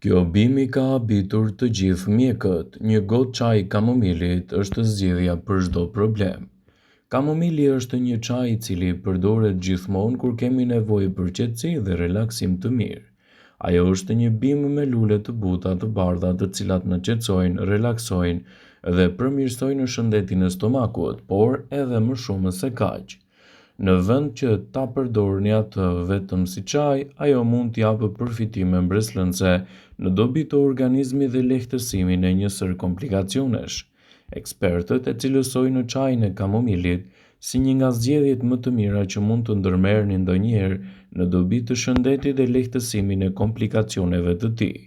Kjo bimi ka habitur të gjithë mjekët. Një gotë çaj kamomilit është zgjidhja për çdo problem. Kamomili është një çaj i cili përdoret gjithmonë kur kemi nevojë për qetësi dhe relaksim të mirë. Ajo është një bimë me lule të buta të bardha të cilat na qetësojnë, relaksojnë dhe përmirësojnë shëndetin e stomakut, por edhe më shumë se kaq. Në vend që ta përdorni atë vetëm si çaj, ajo mund t'japë përfitime mbreslënse në dobi të organizmit dhe lehtësimin e një sër komplikacionesh. Ekspertët e cilësojnë çajin e kamomilit si një nga zgjedhjet më të mira që mund të ndërmerrni ndonjëherë në dobi të shëndetit dhe lehtësimin e komplikacioneve të tij.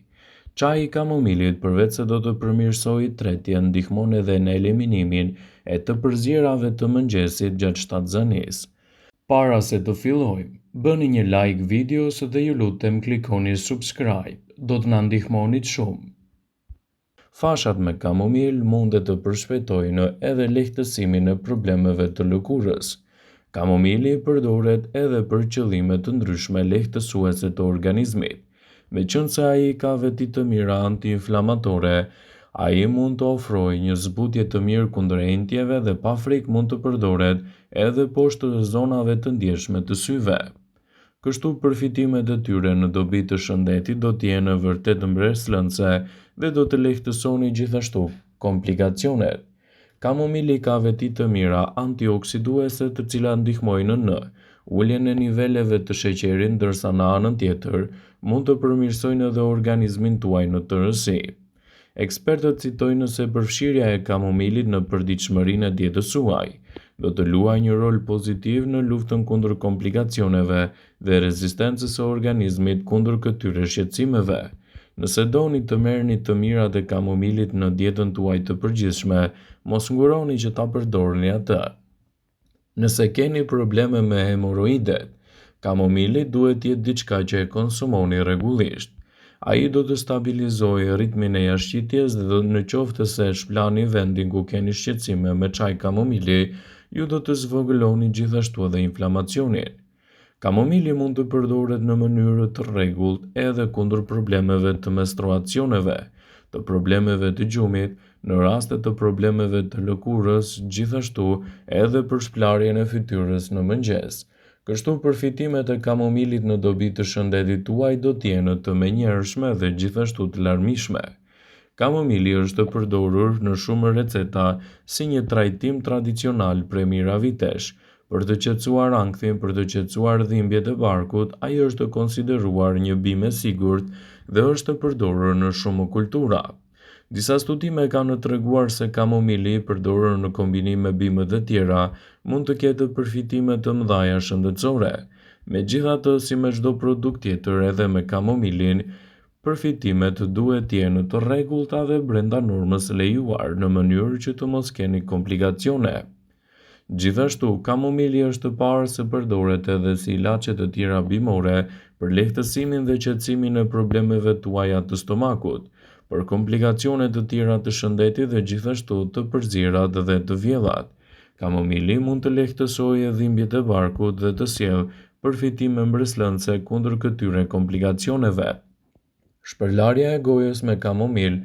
Çaji i kamomilit, përveç se do të përmirësojë tretjen, ndihmon edhe në eliminimin e të përzierave të mëngjesit gjatë shtatzanisë. Para se të fillojmë, bëni një like videos dhe ju lutem klikoni subscribe, do të na ndihmonit shumë. Fashat me kamomil mundet të përshpejtojnë edhe lehtësimin e problemeve të lëkurës. Kamomili përdoret edhe për qëllime të ndryshme lehtësuese të organizmit. Meqense ai ka veti të mira antiinflamatore, ai mund të ofrojë një zbutje të mirë kundër entjeve dhe pa frikë mund të përdoret edhe poshtë zonave të ndjeshme të syve. Kështu përfitimet e tyre në dobi të shëndetit do t'jenë vërtet mbreslënse dhe do të lehtësoni gjithashtu komplikacionet. Kamomili ka veti të mira antioksiduese të cilat ndihmojnë në uljen e niveleve të sheqerit, ndërsa në anën tjetër mund të përmirësojnë edhe organizmin tuaj në tërësi. Ekspertët citojnë se përfshirja e kamomilit në përditshmërinë e dietës suaj do të luajë një rol pozitiv në luftën kundër komplikacioneve dhe rezistencës së organizmit kundër këtyre shqetësimeve. Nëse doni të merrni të mirat e kamomilit në dietën tuaj të përgjithshme, mos nguroni që ta përdorni atë. Nëse keni probleme me hemoroidet, kamomili duhet të jetë diçka që e konsumoni rregullisht. Ai do të stabilizojë ritmin e jashtëqitjes dhe në qoftë se shplani vendin ku keni shqetësime me çaj kamomili, ju do të zvogëloni gjithashtu edhe inflamacionin. Kamomili mund të përdoret në mënyrë të rregullt edhe kundër problemeve të menstruacioneve, të problemeve të gjumit, në raste të problemeve të lëkurës, gjithashtu edhe për shplarjen e fytyrës në mëngjes. Kështu përfitimet e kamomilit në dobi të shëndetit tuaj do t'jenë të menjëhershme dhe gjithashtu të larmishme. Kamomili është përdorur në shumë receta si një trajtim tradicional prej mijëra vitesh. Për të qetësuar ankthin, për të qetësuar dhimbjet e barkut, ai është konsideruar një bimë e sigurt dhe është përdorur në shumë kultura. Disa studime kanë treguar se kamomili i përdorur në kombinim me bimët e tjera mund të ketë përfitime të mëdha shëndetësore. Megjithatë, si me çdo produkt tjetër, edhe me kamomilin, përfitimet duhet të jenë të rregullta dhe brenda normës së lejuar, në mënyrë që të mos keni komplikacione. Gjithashtu, kamomili është parë se përdoret edhe si ilaçe të tjera bimore për lehtësimin dhe qetësimin e problemeve tuaja të stomakut, për komplikacione të tjera të shëndetit dhe gjithashtu të përzierat dhe të vjellat. Kamomili mund të lehtësojë dhimbjet e barkut dhe të sjellë përfitime mbreslënse kundër këtyre komplikacioneve. Shpërlarja e gojës me kamomil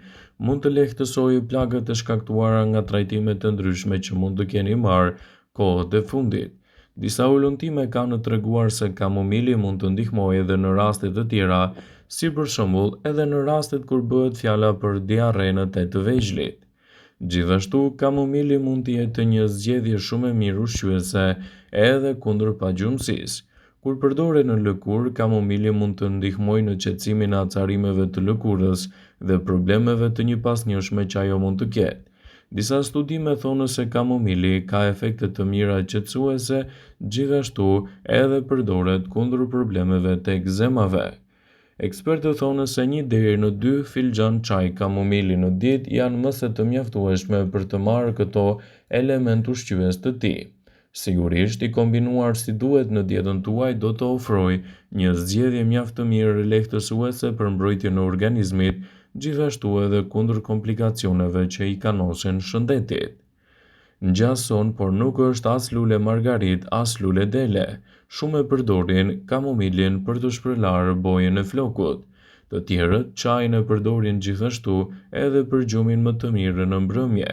mund të lehtësojë plagët e shkaktuara nga trajtimet të ndryshme që mund të keni marrë kohët e fundit. Disa ulëntime kanë treguar se kamomili mund të ndihmojë edhe në raste të tjera, si për shembull edhe në rastet kur bëhet fjala për diarrenët e të vegjëlit. Gjithashtu, kamomili mund të jetë një zgjedhje shumë e mirë ushqyese edhe kundër pagjumësisë. Kur përdoret në lëkurë, kamomili mund të ndihmojë në qetësimin e acarimeve të lëkurës dhe problemeve të njëpasnjëshme që ajo mund të ketë. Disa studime thonë se kamomili ka efekte të mira qetësuese, gjithashtu edhe përdoret kundër problemeve të ekzemave. Ekspertët thonë se 1 deri në 2 filxhan çaj kamomili në ditë janë më se të mjaftueshme për të marrë këto element ushqyes të tij. Sigurisht, i kombinuar si duhet në dietën tuaj do të ofrojë një zgjedhje mjaft të mirë lehtësuese për mbrojtjen e organizmit, gjithashtu edhe kundër komplikacioneve që i kanosin shëndetit. Ngjason, por nuk është as lule margarit, as lule dele. Shumë e përdorin kamomilin për të shpërlarë bojën e flokut. Të tjerët çajin e përdorin gjithashtu edhe për gjumin më të mirë në mbrëmje.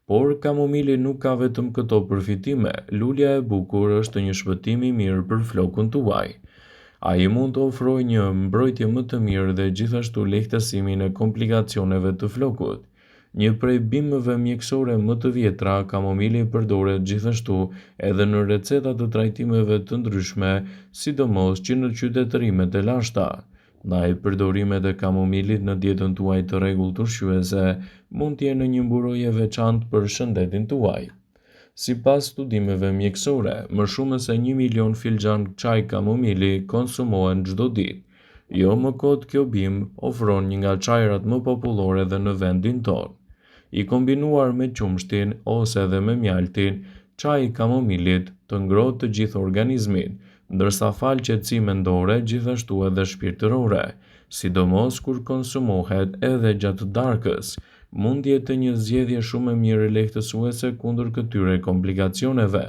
Por kamomili nuk ka vetëm këto përfitime, lulja e bukur është një shpëtim i mirë për flokun tuaj. Ai mund të ofrojë një mbrojtje më të mirë dhe gjithashtu lehtësimin e komplikacioneve të flokut. Një prej bimëve mjekësore më të vjetra, kamomili përdoret gjithashtu edhe në receta të trajtimeve të ndryshme, sidomos që në qytetërimet e lashta. Ndaj përdorimet e kamomilit në dietën tuaj të rregullt ushqyese mund të jenë një mburojë e veçantë për shëndetin tuaj. Sipas studimeve mjekësore, më shumë se 1 milion filxhan çaj kamomili konsumohen çdo ditë. Jo më kot, kjo bimë ofron një nga çajrat më popullore dhe në vendin tonë. I kombinuar me qumshtin ose edhe me mjaltin, çaji i kamomilit të ngrohtë të gjithë organizmin, ndërsa fal qetësi mendore gjithashtu edhe shpirtërore, sidomos kur konsumohet edhe gjatë darkës, mund të jetë një zgjedhje shumë e mirë lehtësuese kundër këtyre komplikacioneve.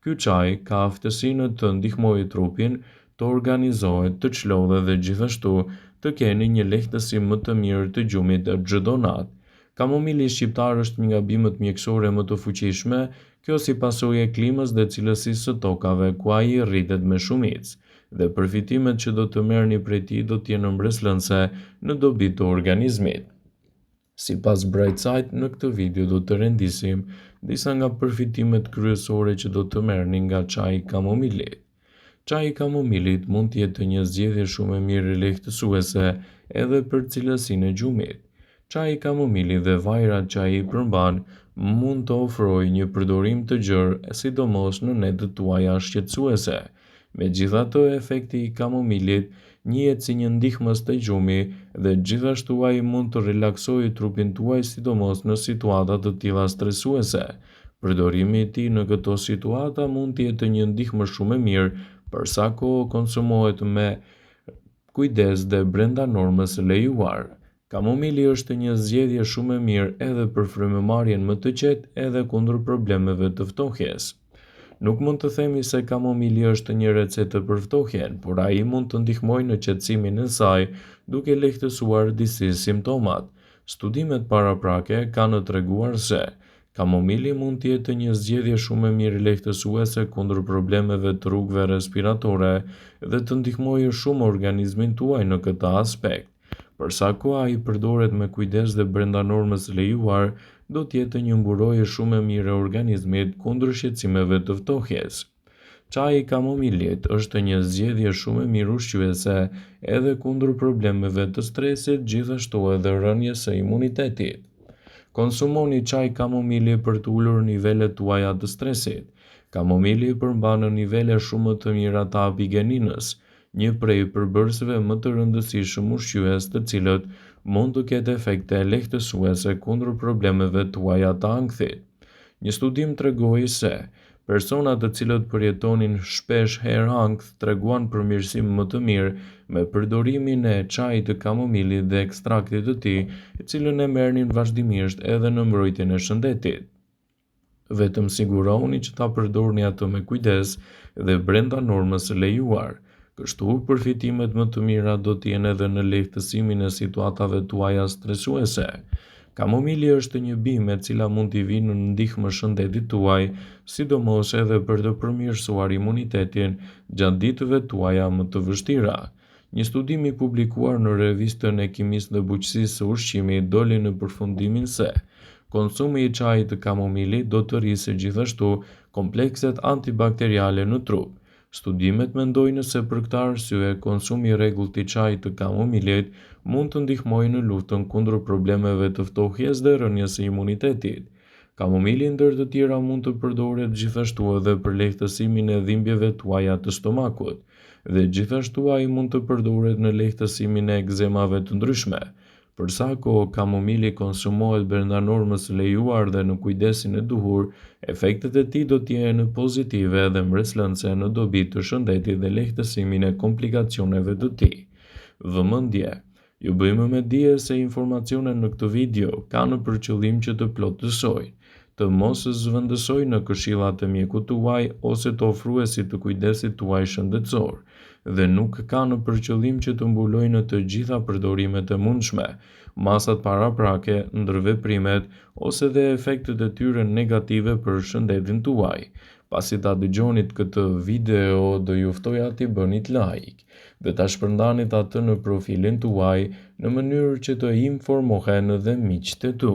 Ky çaj ka aftësinë të ndihmojë trupin të organizohet, të çlodhet dhe gjithashtu të keni një lehtësim më të mirë të gjumit çdo natë. Kamomili shqiptar është një nga bimët mjekësore më të fuqishme, kjo si pasojë e klimës dhe cilësisë së tokave ku ai rritet me shumicë, dhe përfitimet që do të merrni prej tij do të jenë mbreslënëse në dobitë të organizmit. Sipas Bright Side, në këtë video do të rendisim disa nga përfitimet kryesore që do të merrni nga çaji i kamomilit. Çaji i kamomilit mund të jetë një zgjedhje shumë e mirë lehtësuese edhe për cilësinë e gjumit. Çaji i kamomilit dhe vajrat që ai përmban mund të ofrojë një përdorim të gjerë, sidomos në netët tuaja shqetësuese. Megjithatë, efekti i kamomilit njihet si një ndihmës të gjumi dhe gjithashtu ai mund të relaksojë trupin tuaj sidomos në situata të tilla stresuese. Përdorimi i tij në këto situata mund të jetë një ndihmë shumë e mirë për sa kohë konsumohet me kujdes dhe brenda normës së lejuar. Kamomili është një zgjedhje shumë e mirë edhe për frymëmarrjen më të qetë edhe kundër problemeve të ftohjes. Nuk mund të themi se kamomili është një recetë për ftohjen, por ai mund të ndihmojë në qetësimin e saj duke lehtësuar disi simptomat. Studimet paraprake kanë treguar se kamomili mund të jetë një zgjedhje shumë e mirë lehtësuese kundër problemeve të rrugëve respiratore dhe të ndihmojë shumë organizmin tuaj në këtë aspekt. Për sa kohë ai përdoret me kujdes dhe brenda normës së lejuar, do të jetë një mburojë shumë e mirë e organizmit kundër shqetësimeve të ftohjes. Çaji i kamomilit është një zgjedhje shumë e mirë ushqyese edhe kundër problemeve të stresit, gjithashtu edhe rënies së imunitetit. Konsumoni çaj kamomili për të ulur nivelet tuaja të stresit. Kamomili përmban nivele shumë të mira të apigeninës, një prej përbërësve më të rëndësishëm ushqyes të cilët mund të ketë efekte lehtësuese kundër problemeve tuaja të ankthit. Një studim tregoi se persona të cilët përjetonin shpesh herë ankth treguan përmirësim më të mirë me përdorimin e çajit të kamomilit dhe ekstraktit të tij, i cilën e merrnin vazhdimisht edhe në mbrojtjen e shëndetit. Vetëm sigurohuni që ta përdorni atë me kujdes dhe brenda normës së lejuar. Kështu, përfitimet më të mira do të jenë edhe në lehtësimin e situatave tuaja stresuese. Kamomili është një bimë e cila mund t'i vinë në ndihmë shëndetit tuaj, sidomos edhe për të përmirësuar imunitetin gjatë ditëve tuaja më të vështira. Një studim i publikuar në revistën e kimisë dhe bujqësisë së ushqimit doli në përfundimin se konsumi i çajit të kamomilit do të rrisë gjithashtu komplekset antibakteriale në trup. Studimet mendojnë se për këtë arsye konsumi i rregullt i çajit të kamomilit mund të ndihmojë në luftën kundër problemeve të ftohjes dhe rënies së imunitetit. Kamomili ndër të tjera mund të përdoret gjithashtu edhe për lehtësimin e dhimbjeve tuaja të stomakut, dhe gjithashtu ai mund të përdoret në lehtësimin e ekzemave të ndryshme. Për sa kohë kamomili konsumohet brenda normës së lejuar dhe në kujdesin e duhur, efektet e tij do të jenë pozitive dhe mbreslënëse në dobitë të shëndetit dhe lehtësimin e komplikacioneve të tij. Vëmendje. Ju bëjmë me dije se informacionet në këtë video kanë për qëllim që të plotësojnë, të mos zhvendësoj në këshillat e mjekut tuaj ose të ofruesit të kujdesit tuaj shëndetësor, dhe nuk ka në përqëllim që të mbuloj në të gjitha përdorimet e mundshme, masat paraprake, ndërveprimet ose dhe efektet e tyre negative për shëndetin tuaj. Pasi ta dëgjonit këtë video, do ju ftoja t'i bënit like dhe ta shpërndanit atë në profilin tuaj në mënyrë që të informohen edhe miqtë e tu.